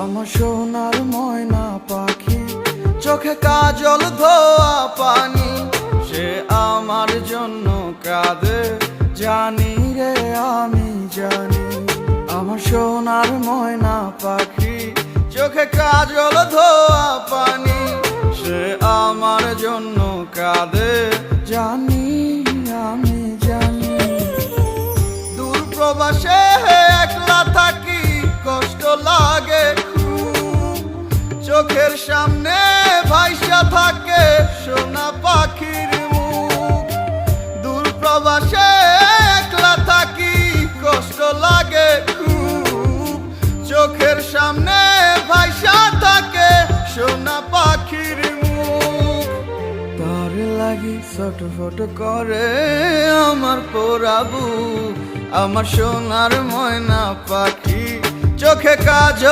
আমার সোনার ময়না পাখি, চোখে কাজল ধোয়া পানি, সে আমার জন্য কাঁদে জানি রে আমি জানি। আমার সোনার ময়না পাখি, চোখে কাজল ধোয়া পানি, সে আমার জন্য কাঁদে জানি আমি জানি। দূর প্রবাসে একলা থাকি, কষ্ট লাগে খুব, চোখের সামনে ভাইসা থাকে সোনা পাখির মুখ। দূর প্রবাসে একলা থাকি, কষ্ট লাগে খুব, চোখের সামনে ভাইসা থাকে সোনা পাখির মুখ। তার লাগি ছটফট করে আমার পোড়াবু, আমার সোনার ময়না পাখি, চোখে কাজল